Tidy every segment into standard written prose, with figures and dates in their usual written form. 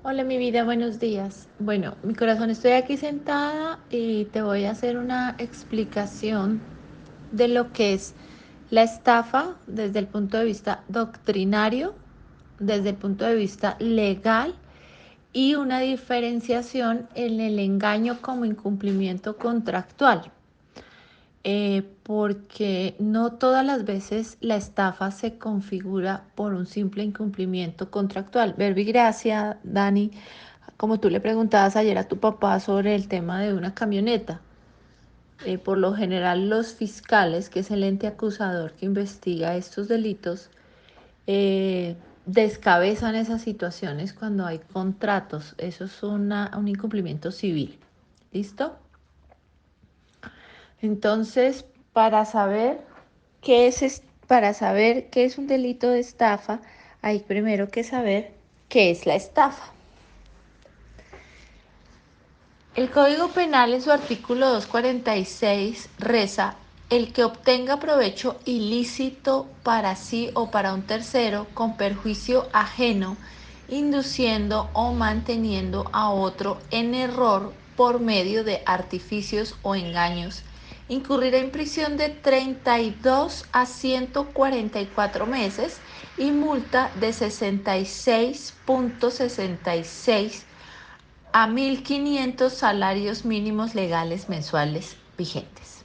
Hola mi vida, buenos días. Bueno, mi corazón, estoy aquí sentada y te voy a hacer una explicación de lo que es la estafa desde el punto de vista doctrinario, desde el punto de vista legal y una diferenciación en el engaño como incumplimiento contractual. Porque no todas las veces la estafa se configura por un simple incumplimiento contractual. Verbigracia, Dani, como tú le preguntabas ayer a tu papá sobre el tema de una camioneta. Por lo general los fiscales, que es el ente acusador que investiga estos delitos, descabezan esas situaciones cuando hay contratos. Eso es un incumplimiento civil. ¿Listo? Entonces, para saber para saber qué es un delito de estafa, hay primero que saber qué es la estafa. El Código Penal en su artículo 246 reza: el que obtenga provecho ilícito para sí o para un tercero con perjuicio ajeno, induciendo o manteniendo a otro en error por medio de artificios o engaños, incurrirá en prisión de 32 a 144 meses y multa de 66.66 a 1.500 salarios mínimos legales mensuales vigentes.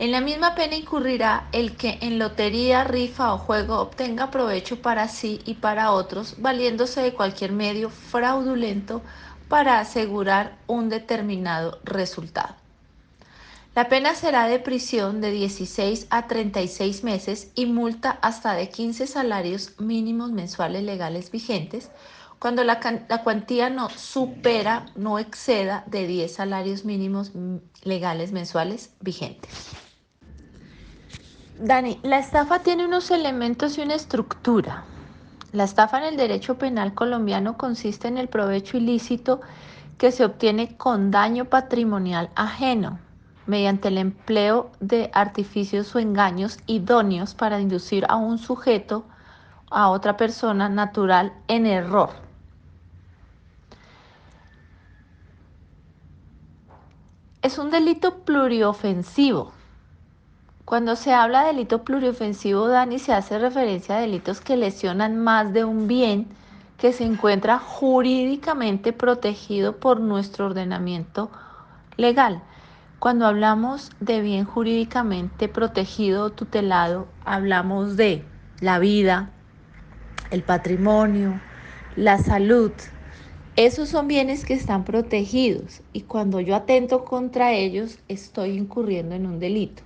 En la misma pena incurrirá el que en lotería, rifa o juego obtenga provecho para sí y para otros, valiéndose de cualquier medio fraudulento para asegurar un determinado resultado. La pena será de prisión de 16 a 36 meses y multa hasta de 15 salarios mínimos mensuales legales vigentes cuando la cuantía no exceda de 10 salarios mínimos legales mensuales vigentes. Dani, la estafa tiene unos elementos y una estructura. La estafa en el derecho penal colombiano consiste en el provecho ilícito que se obtiene con daño patrimonial ajeno, mediante el empleo de artificios o engaños idóneos para inducir a un sujeto, a otra persona natural, en error. Es un delito pluriofensivo. Cuando se habla de delito pluriofensivo, Dani, se hace referencia a delitos que lesionan más de un bien que se encuentra jurídicamente protegido por nuestro ordenamiento legal. Cuando hablamos de bien jurídicamente protegido o tutelado, hablamos de la vida, el patrimonio, la salud. Esos son bienes que están protegidos y cuando yo atento contra ellos, estoy incurriendo en un delito.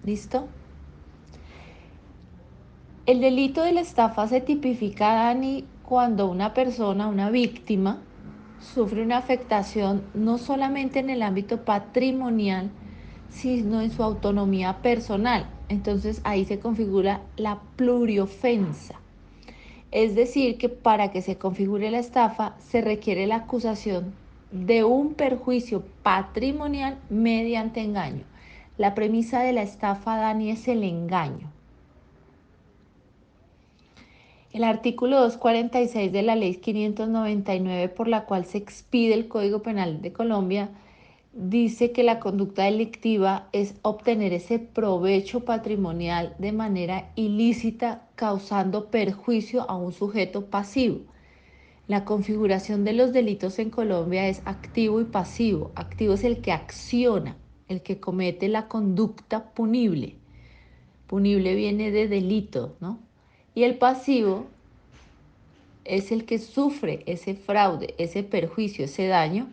¿Listo? El delito de la estafa se tipifica, Dani, cuando una persona, una víctima, sufre una afectación no solamente en el ámbito patrimonial, sino en su autonomía personal. Entonces ahí se configura la pluriofensa. Es decir, que para que se configure la estafa se requiere la acusación de un perjuicio patrimonial mediante engaño. La premisa de la estafa, Dani, es el engaño. El artículo 246 de la Ley 599, por la cual se expide el Código Penal de Colombia, dice que la conducta delictiva es obtener ese provecho patrimonial de manera ilícita, causando perjuicio a un sujeto pasivo. La configuración de los delitos en Colombia es activo y pasivo. Activo es el que acciona, el que comete la conducta punible. Punible viene de delito, ¿no? Y el pasivo es el que sufre ese fraude, ese perjuicio, ese daño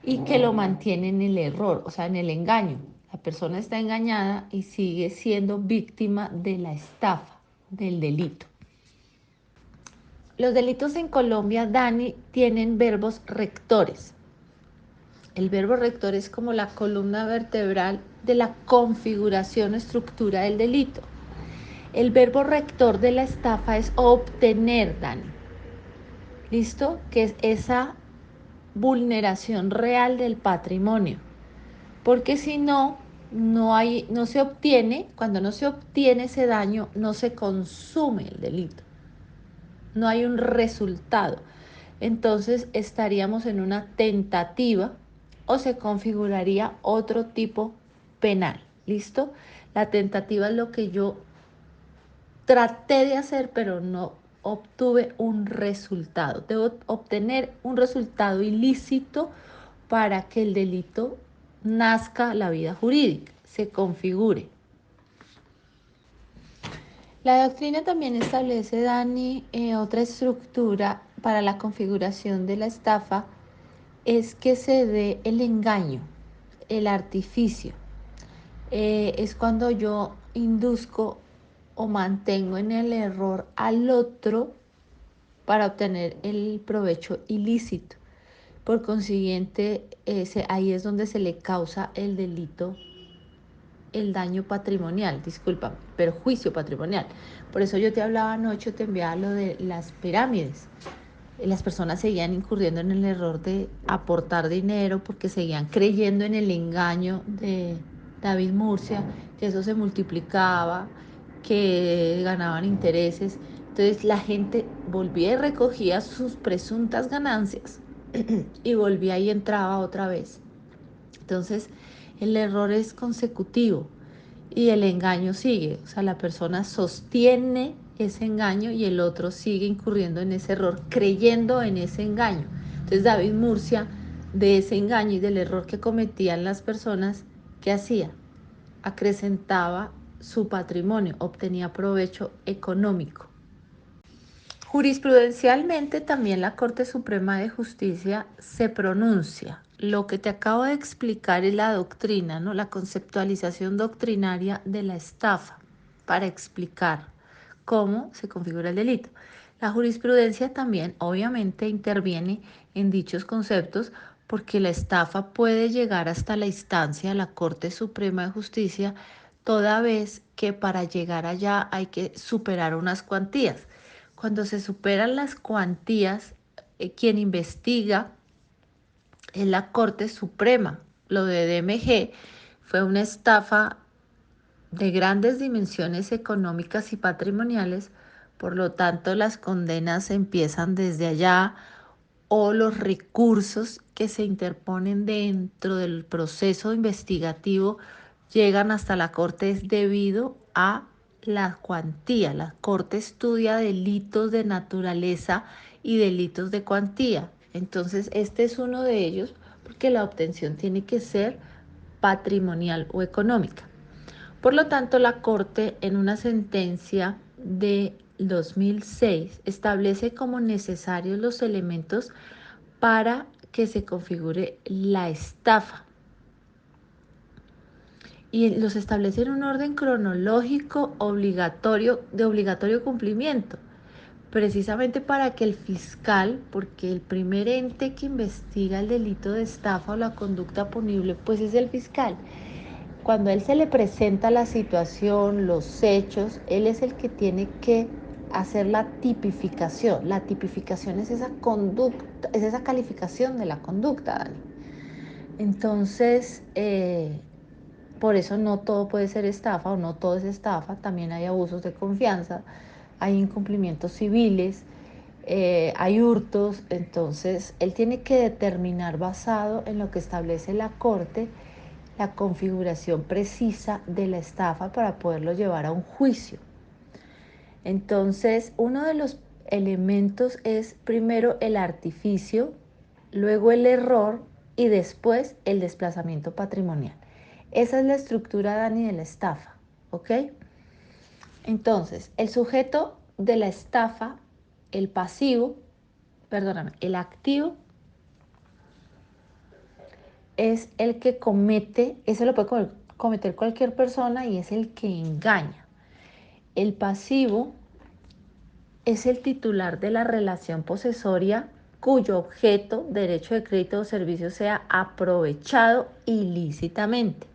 y que lo mantiene en el error, o sea, en el engaño. La persona está engañada y sigue siendo víctima de la estafa, del delito. Los delitos en Colombia, Dani, tienen verbos rectores. El verbo rector es como la columna vertebral de la configuración o estructura del delito. El verbo rector de la estafa es obtener, Dani. ¿Listo? Que es esa vulneración real del patrimonio. Porque si no, no se obtiene, cuando no se obtiene ese daño, no se consume el delito. No hay un resultado. entonces estaríamos en una tentativa o se configuraría otro tipo penal. ¿Listo? La tentativa es lo que yo traté de hacer, pero no obtuve un resultado. Debo obtener un resultado ilícito para que el delito nazca la vida jurídica, se configure. La doctrina también establece, Dani, otra estructura para la configuración de la estafa, es que se dé el engaño, el artificio. Es cuando yo induzco o mantengo en el error al otro para obtener el provecho ilícito. Por consiguiente, ahí es donde se le causa el delito, el daño patrimonial, disculpa, perjuicio patrimonial. Por eso yo te hablaba anoche, te enviaba lo de las pirámides. Las personas seguían incurriendo en el error de aportar dinero porque seguían creyendo en el engaño de David Murcia, que eso se multiplicaba, que ganaban intereses. Entonces la gente volvía y recogía sus presuntas ganancias y volvía y entraba otra vez. Entonces el error es consecutivo y el engaño sigue. O sea, la persona sostiene ese engaño y el otro sigue incurriendo en ese error, creyendo en ese engaño. Entonces David Murcia, de ese engaño y del error que cometían las personas, ¿qué hacía? Acrecentaba su patrimonio, obtenía provecho económico. Jurisprudencialmente también la Corte Suprema de Justicia se pronuncia. Lo que te acabo de explicar es la doctrina, ¿no? La conceptualización doctrinaria de la estafa para explicar cómo se configura el delito. La jurisprudencia también obviamente interviene en dichos conceptos porque la estafa puede llegar hasta la instancia de la Corte Suprema de Justicia, toda vez que para llegar allá hay que superar unas cuantías. Cuando se superan las cuantías, quien investiga es la Corte Suprema. Lo de DMG fue una estafa de grandes dimensiones económicas y patrimoniales, por lo tanto las condenas empiezan desde allá o los recursos que se interponen dentro del proceso investigativo llegan hasta la Corte debido a la cuantía. La Corte estudia delitos de naturaleza y delitos de cuantía. Entonces, este es uno de ellos porque la obtención tiene que ser patrimonial o económica. Por lo tanto, la Corte en una sentencia de 2006 establece como necesarios los elementos para que se configure la estafa. Y los establece en un orden cronológico obligatorio, de obligatorio cumplimiento, precisamente para que el fiscal, porque el primer ente que investiga el delito de estafa o la conducta punible, pues es el fiscal. Cuando a él se le presenta la situación, los hechos, él es el que tiene que hacer la tipificación. La tipificación es esa conducta, es esa calificación de la conducta, Dani. Entonces, por eso no todo puede ser estafa o no todo es estafa. También hay abusos de confianza, hay incumplimientos civiles, hay hurtos. Entonces, él tiene que determinar, basado en lo que establece la Corte, la configuración precisa de la estafa para poderlo llevar a un juicio. Entonces, uno de los elementos es primero el artificio, luego el error y después el desplazamiento patrimonial. Esa es la estructura, Dani, de la estafa, ¿ok? Entonces, el sujeto de la estafa, el pasivo, perdóname, el activo es el que comete, eso lo puede cometer cualquier persona y es el que engaña. El pasivo es el titular de la relación posesoria cuyo objeto, derecho de crédito o servicio sea aprovechado ilícitamente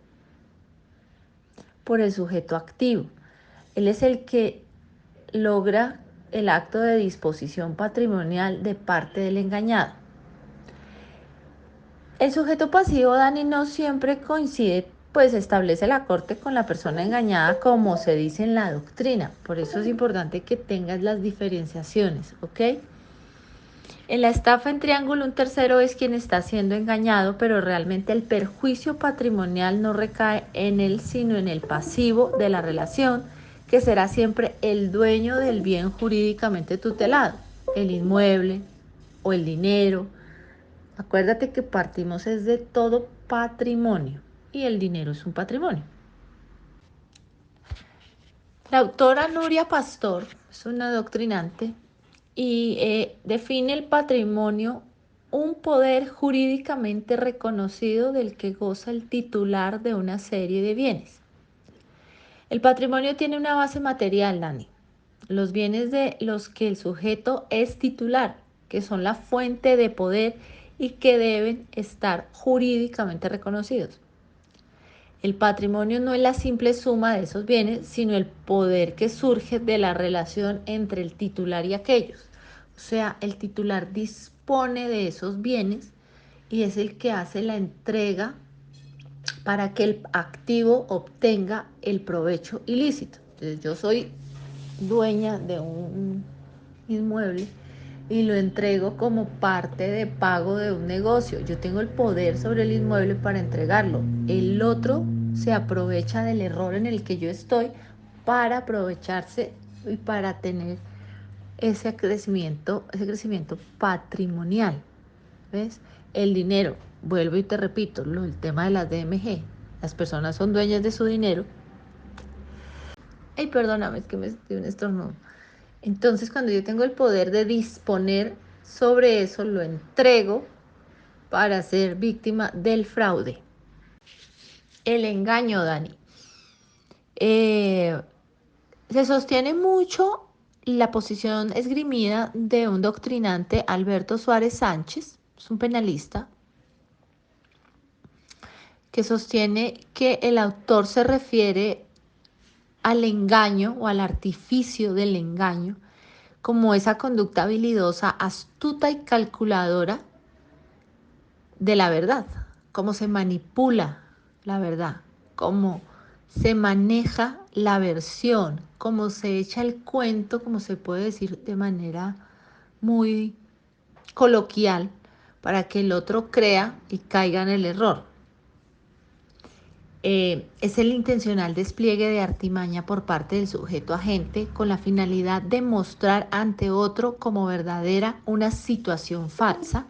por el sujeto activo. Él es el que logra el acto de disposición patrimonial de parte del engañado. El sujeto pasivo, Dani, no siempre coincide, pues establece la Corte con la persona engañada como se dice en la doctrina. Por eso es importante que tengas las diferenciaciones, ¿ok? En la estafa en triángulo, un tercero es quien está siendo engañado, pero realmente el perjuicio patrimonial no recae en él, sino en el pasivo de la relación, que será siempre el dueño del bien jurídicamente tutelado, el inmueble o el dinero. Acuérdate que partimos es de todo patrimonio y el dinero es un patrimonio. La autora Nuria Pastor es una doctrinante y define el patrimonio un poder jurídicamente reconocido del que goza el titular de una serie de bienes. El patrimonio tiene una base material, Dani. Los bienes de los que el sujeto es titular, que son la fuente de poder y que deben estar jurídicamente reconocidos. El patrimonio no es la simple suma de esos bienes, sino el poder que surge de la relación entre el titular y aquellos. O sea, el titular dispone de esos bienes y es el que hace la entrega para que el activo obtenga el provecho ilícito. Entonces, yo soy dueña de un inmueble y lo entrego como parte de pago de un negocio. Yo tengo el poder sobre el inmueble para entregarlo. El otro se aprovecha del error en el que yo estoy para aprovecharse y para tener ese crecimiento patrimonial. ¿Ves? El dinero, vuelvo y te repito, el tema de las DMG. Las personas son dueñas de su dinero. Ay, perdóname, es que me dio un estornudo. Entonces, cuando yo tengo el poder de disponer sobre eso, lo entrego para ser víctima del fraude. El engaño, Dani. Se sostiene mucho la posición esgrimida de un doctrinante, Alberto Suárez Sánchez, es un penalista, que sostiene que el autor se refiere al engaño o al artificio del engaño como esa conducta habilidosa, astuta y calculadora de la verdad, cómo se manipula la verdad, cómo se maneja la versión, cómo se echa el cuento, como se puede decir de manera muy coloquial, para que el otro crea y caiga en el error. Es el intencional despliegue de artimaña por parte del sujeto agente con la finalidad de mostrar ante otro como verdadera una situación falsa,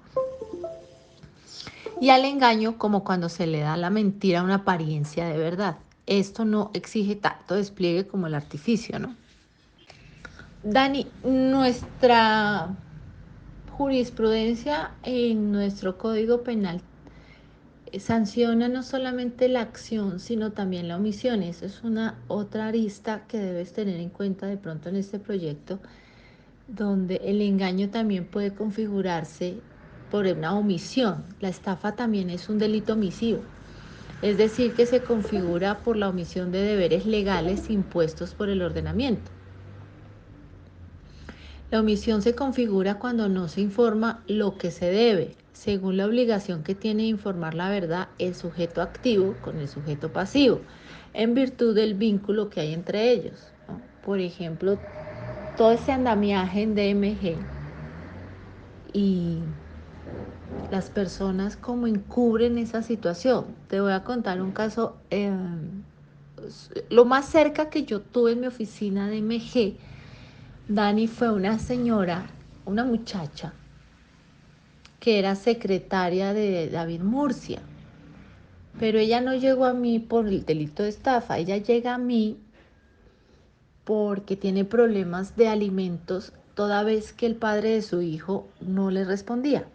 y al engaño como cuando se le da a la mentira una apariencia de verdad. Esto no exige tanto despliegue como el artificio, ¿no? Dani, nuestra jurisprudencia en nuestro Código Penal sanciona no solamente la acción, sino también la omisión. Eso es una otra arista que debes tener en cuenta de pronto en este proyecto, donde el engaño también puede configurarse por una omisión. La estafa también es un delito omisivo, es decir, que se configura por la omisión de deberes legales impuestos por el ordenamiento. La omisión se configura cuando no se informa lo que se debe, según la obligación que tiene de informar la verdad el sujeto activo con el sujeto pasivo, en virtud del vínculo que hay entre ellos, ¿no? Por ejemplo, todo ese andamiaje en DMG y las personas como encubren esa situación. Te voy a contar un caso. Lo más cerca que yo tuve en mi oficina de MG, Dani, fue una señora, una muchacha, que era secretaria de David Murcia. Pero ella no llegó a mí por el delito de estafa, ella llega a mí porque tiene problemas de alimentos toda vez que el padre de su hijo no le respondía.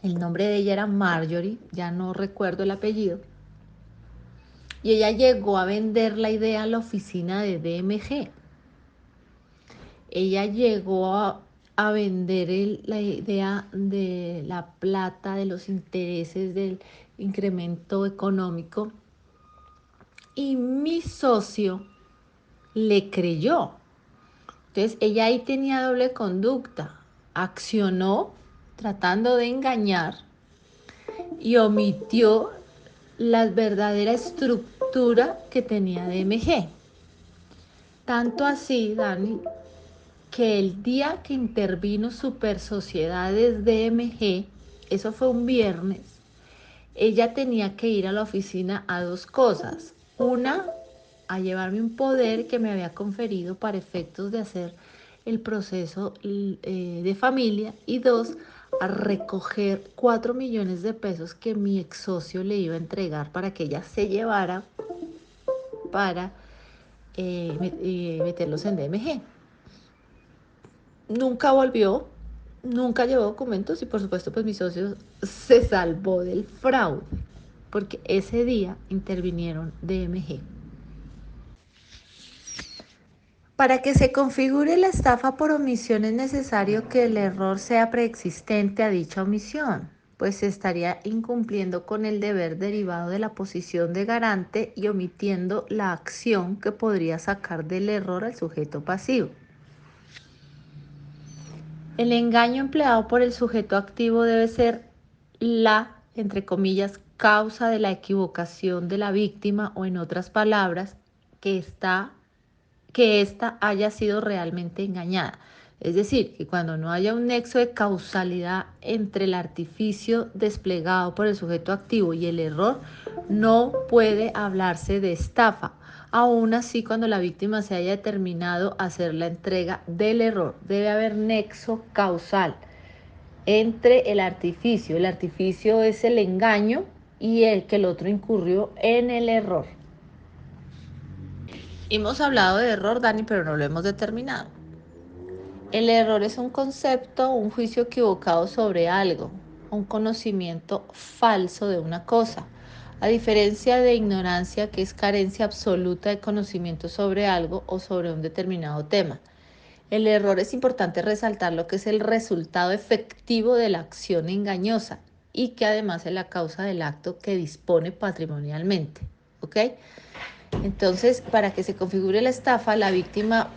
El nombre de ella era Marjorie, ya no recuerdo el apellido. Y ella llegó a vender la idea a la oficina de DMG. Ella llegó a vender la idea de la plata, de los intereses, del incremento económico. Y mi socio le creyó. Entonces ella ahí tenía doble conducta. Accionó tratando de engañar y omitió la verdadera estructura que tenía DMG. Tanto así, Dani, que el día que intervino Super Sociedades DMG, eso fue un viernes, ella tenía que ir a la oficina a dos cosas. Una, a llevarme un poder que me había conferido para efectos de hacer el proceso de familia. Y dos, a recoger 4 millones de pesos que mi ex socio le iba a entregar para que ella se llevara para meterlos en DMG. Nunca volvió, nunca llevó documentos y por supuesto pues mi socio se salvó del fraude porque ese día intervinieron DMG. Para que se configure la estafa por omisión es necesario que el error sea preexistente a dicha omisión, pues se estaría incumpliendo con el deber derivado de la posición de garante y omitiendo la acción que podría sacar del error al sujeto pasivo. El engaño empleado por el sujeto activo debe ser la, entre comillas, causa de la equivocación de la víctima o, en otras palabras, que ésta haya sido realmente engañada. Es decir, que cuando no haya un nexo de causalidad entre el artificio desplegado por el sujeto activo y el error, no puede hablarse de estafa. Aún así, cuando la víctima se haya determinado a hacer la entrega del error, debe haber nexo causal entre el artificio. El artificio es el engaño y el que el otro incurrió en el error. Hemos hablado de error, Dani, pero no lo hemos determinado. El error es un concepto, un juicio equivocado sobre algo, un conocimiento falso de una cosa. A diferencia de ignorancia, que es carencia absoluta de conocimiento sobre algo o sobre un determinado tema. El error, es importante resaltar lo que es el resultado efectivo de la acción engañosa y que además es la causa del acto que dispone patrimonialmente. ¿Ok? Entonces, para que se configure la estafa, la víctima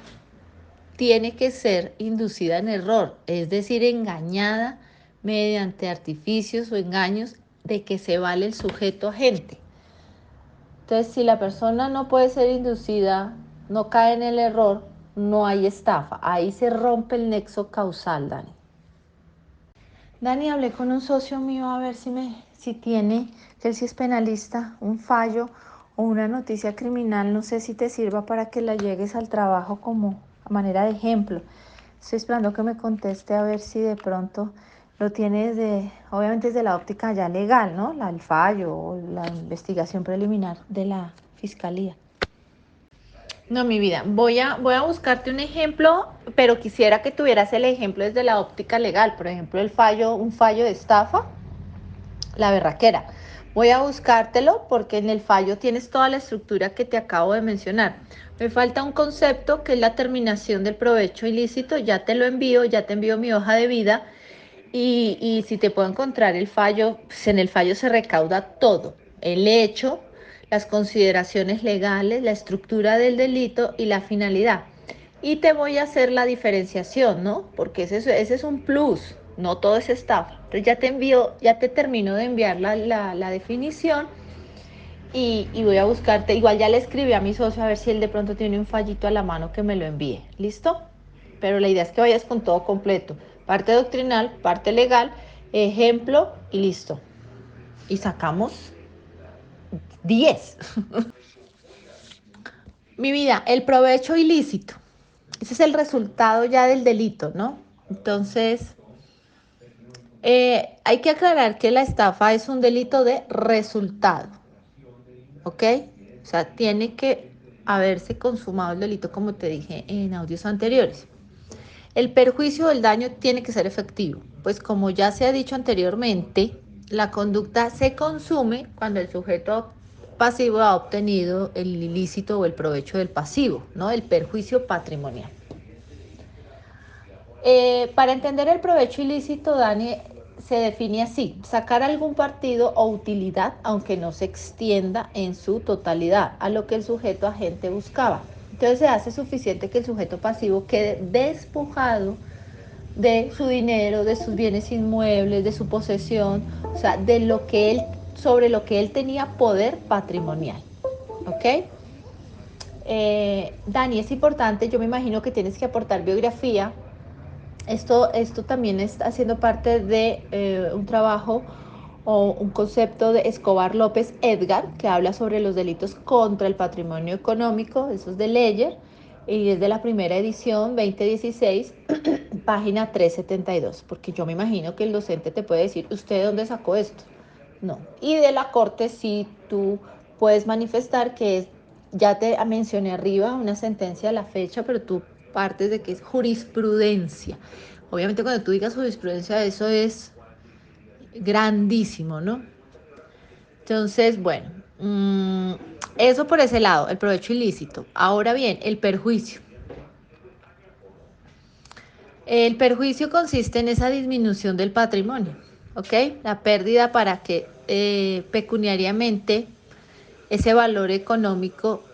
tiene que ser inducida en error, es decir, engañada mediante artificios o engaños de que se vale el sujeto agente. Entonces, si la persona no puede ser inducida, no cae en el error, no hay estafa. Ahí se rompe el nexo causal, Dani. Dani, hablé con un socio mío a ver si tiene, que él sí es penalista, un fallo o una noticia criminal. No sé si te sirva para que la llegues al trabajo como a manera de ejemplo. Estoy esperando que me conteste a ver si de pronto lo tiene obviamente desde la óptica ya legal, ¿no? El fallo o la investigación preliminar de la fiscalía. No, mi vida, voy a buscarte un ejemplo, pero quisiera que tuvieras el ejemplo desde la óptica legal. Por ejemplo, un fallo de estafa, la berraquera. Voy a buscártelo porque en el fallo tienes toda la estructura que te acabo de mencionar. Me falta un concepto que es la terminación del provecho ilícito. Ya te lo envío, ya te envío mi hoja de vida. Y si te puedo encontrar el fallo, pues en el fallo se recauda todo. El hecho, las consideraciones legales, la estructura del delito y la finalidad. Y te voy a hacer la diferenciación, ¿no? Porque ese es un plus, no todo es estafa. Entonces ya te envío, ya te termino de enviar la definición y voy a buscarte. Igual ya le escribí a mi socio a ver si él de pronto tiene un fallito a la mano que me lo envíe. ¿Listo? Pero la idea es que vayas con todo completo. Parte doctrinal, parte legal, ejemplo y listo. Y sacamos 10. Mi vida, el provecho ilícito. Ese es el resultado ya del delito, ¿no? Entonces, hay que aclarar que la estafa es un delito de resultado, ¿ok? O sea, tiene que haberse consumado el delito, como te dije en audios anteriores. El perjuicio o el daño tiene que ser efectivo, pues como ya se ha dicho anteriormente, la conducta se consume cuando el sujeto pasivo ha obtenido el ilícito o el provecho del pasivo, ¿no? El perjuicio patrimonial. Para entender el provecho ilícito, Dani, se define así: sacar algún partido o utilidad, aunque no se extienda en su totalidad, a lo que el sujeto agente buscaba. Entonces se hace suficiente que el sujeto pasivo quede despojado de su dinero, de sus bienes inmuebles, de su posesión, o sea, sobre lo que él tenía poder patrimonial. ¿Ok? Dani, es importante, yo me imagino que tienes que aportar biografía. Esto también está haciendo parte de un trabajo o un concepto de Escobar López Edgar, que habla sobre los delitos contra el patrimonio económico, eso es de Leyer, y es de la primera edición, 2016, página 372, porque yo me imagino que el docente te puede decir, ¿usted de dónde sacó esto? No. Y de la Corte sí tú puedes manifestar que es, ya te mencioné arriba una sentencia de la fecha, pero tú partes de que es jurisprudencia. Obviamente cuando tú digas jurisprudencia, eso es grandísimo, ¿no? Entonces, bueno, eso por ese lado, el provecho ilícito. Ahora bien, el perjuicio. El perjuicio consiste en esa disminución del patrimonio, ¿ok? La pérdida para que pecuniariamente ese valor económico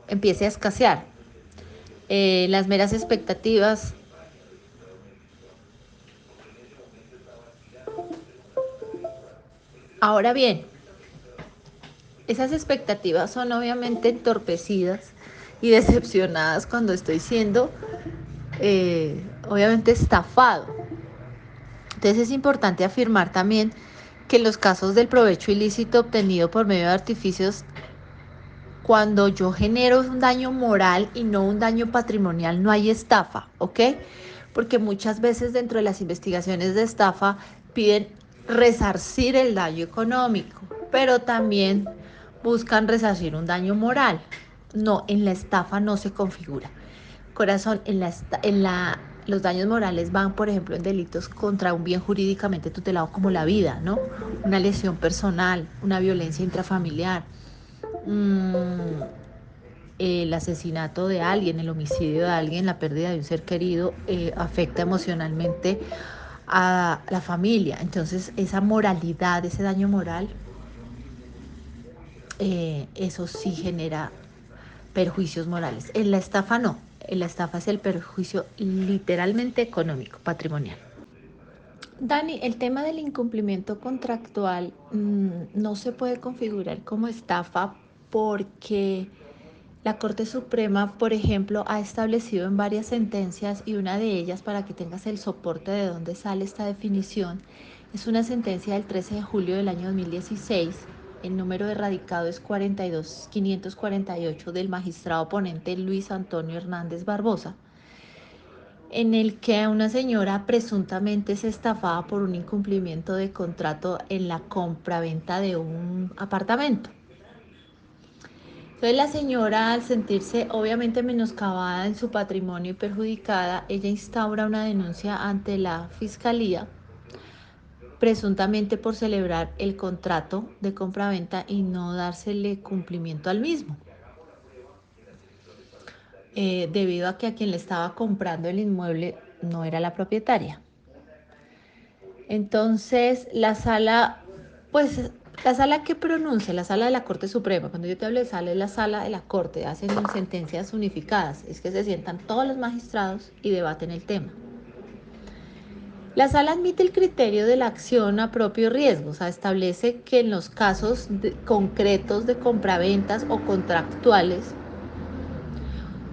empiece a escasear. Las meras expectativas. Ahora bien, esas expectativas son obviamente entorpecidas y decepcionadas cuando estoy siendo obviamente estafado. Entonces es importante afirmar también que en los casos del provecho ilícito obtenido por medio de artificios, cuando yo genero un daño moral y no un daño patrimonial, no hay estafa, ¿ok? Porque muchas veces dentro de las investigaciones de estafa piden resarcir el daño económico, pero también buscan resarcir un daño moral. No, en la estafa no se configura. Corazón, los daños morales van, por ejemplo, en delitos contra un bien jurídicamente tutelado como la vida, ¿no? Una lesión personal, una violencia intrafamiliar, el asesinato de alguien, el homicidio de alguien, la pérdida de un ser querido, afecta emocionalmente a la familia. Entonces, esa moralidad, ese daño moral, eso sí genera perjuicios morales. En la estafa no. En la estafa es el perjuicio literalmente económico, patrimonial. Dani, el tema del incumplimiento contractual no se puede configurar como estafa porque la Corte Suprema, por ejemplo, ha establecido en varias sentencias y una de ellas, para que tengas el soporte de dónde sale esta definición, es una sentencia del 13 de julio del año 2016. El número de radicado es 42548 del magistrado ponente Luis Antonio Hernández Barbosa, en el que una señora presuntamente se estafaba por un incumplimiento de contrato en la compraventa de un apartamento. Entonces la señora, al sentirse obviamente menoscabada en su patrimonio y perjudicada, ella instaura una denuncia ante la fiscalía, presuntamente por celebrar el contrato de compraventa y no dársele cumplimiento al mismo, debido a que a quien le estaba comprando el inmueble no era la propietaria. Entonces la sala, pues la sala que pronuncia, la sala de la Corte Suprema, cuando yo te hablo de sala, es la sala de la Corte, hacen sentencias unificadas, es que se sientan todos los magistrados y debaten el tema. La sala admite el criterio de la acción a propio riesgo, o sea, establece que en los casos concretos de compraventas o contractuales,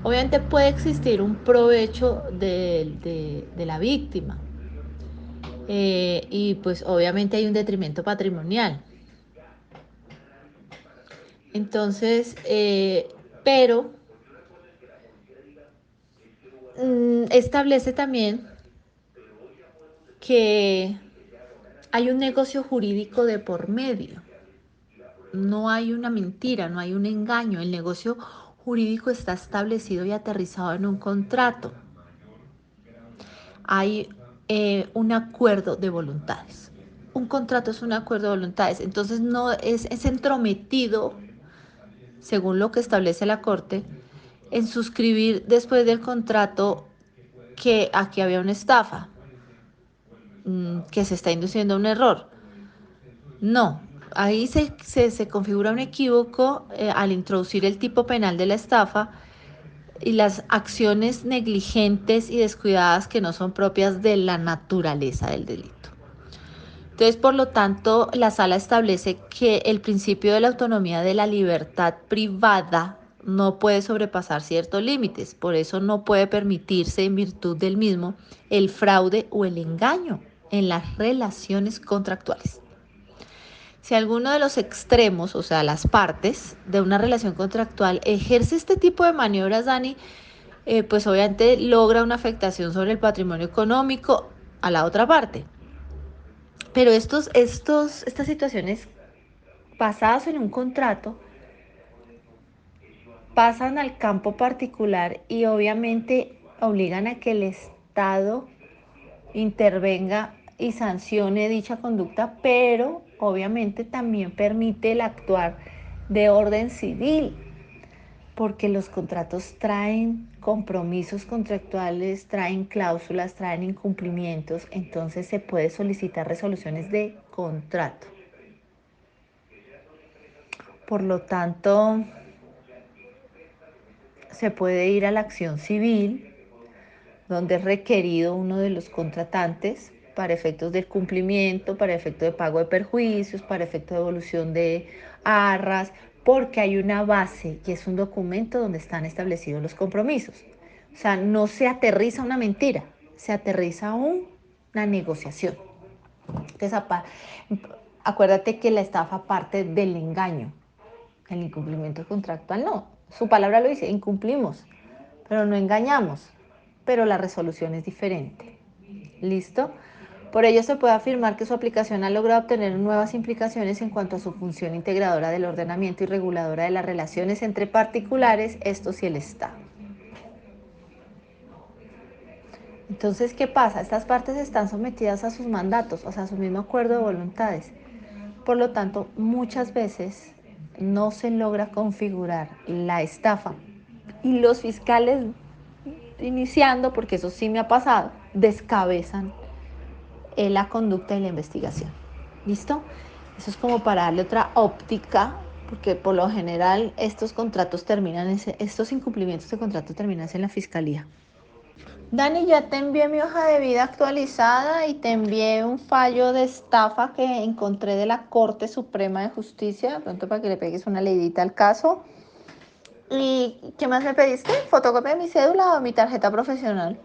obviamente puede existir un provecho de la víctima, y pues obviamente hay un detrimento patrimonial. Entonces, pero establece también que hay un negocio jurídico de por medio. No hay una mentira, no hay un engaño. El negocio jurídico está establecido y aterrizado en un contrato. Hay un acuerdo de voluntades. Un contrato es un acuerdo de voluntades. Entonces no es entrometido, según lo que establece la Corte, en suscribir después del contrato que aquí había una estafa, que se está induciendo a un error. No, ahí se configura un equívoco al introducir el tipo penal de la estafa y las acciones negligentes y descuidadas que no son propias de la naturaleza del delito. Entonces, por lo tanto, la sala establece que el principio de la autonomía de la libertad privada no puede sobrepasar ciertos límites, por eso no puede permitirse en virtud del mismo el fraude o el engaño en las relaciones contractuales. Si alguno de los extremos, o sea, las partes de una relación contractual ejerce este tipo de maniobras, Dani, pues obviamente logra una afectación sobre el patrimonio económico a la otra parte. Pero estas situaciones basadas en un contrato pasan al campo particular y obviamente obligan a que el Estado intervenga y sancione dicha conducta, pero obviamente también permite el actuar de orden civil, porque los contratos traen compromisos contractuales, traen cláusulas, traen incumplimientos, entonces se puede solicitar resoluciones de contrato. Por lo tanto, se puede ir a la acción civil, donde es requerido uno de los contratantes para efectos del cumplimiento, para efectos de pago de perjuicios, para efectos de devolución de arras, porque hay una base que es un documento donde están establecidos los compromisos. O sea, no se aterriza una mentira, se aterriza una negociación. Entonces, acuérdate que la estafa parte del engaño, el incumplimiento contractual no. Su palabra lo dice, incumplimos, pero no engañamos, pero la resolución es diferente. ¿Listo? Por ello se puede afirmar que su aplicación ha logrado obtener nuevas implicaciones en cuanto a su función integradora del ordenamiento y reguladora de las relaciones entre particulares, estos y el Estado. Entonces, ¿qué pasa? Estas partes están sometidas a sus mandatos, o sea, a su mismo acuerdo de voluntades. Por lo tanto, muchas veces no se logra configurar la estafa y los fiscales, iniciando, porque eso sí me ha pasado, descabezan la conducta y la investigación. ¿Listo? Eso es como para darle otra óptica, porque por lo general estos contratos terminan, estos incumplimientos de contrato terminan en la fiscalía. Dani, ya te envié mi hoja de vida actualizada y te envié un fallo de estafa que encontré de la Corte Suprema de Justicia, de pronto para que le pegues una leidita al caso. ¿Y qué más me pediste? ¿Fotocopia de mi cédula o mi tarjeta profesional?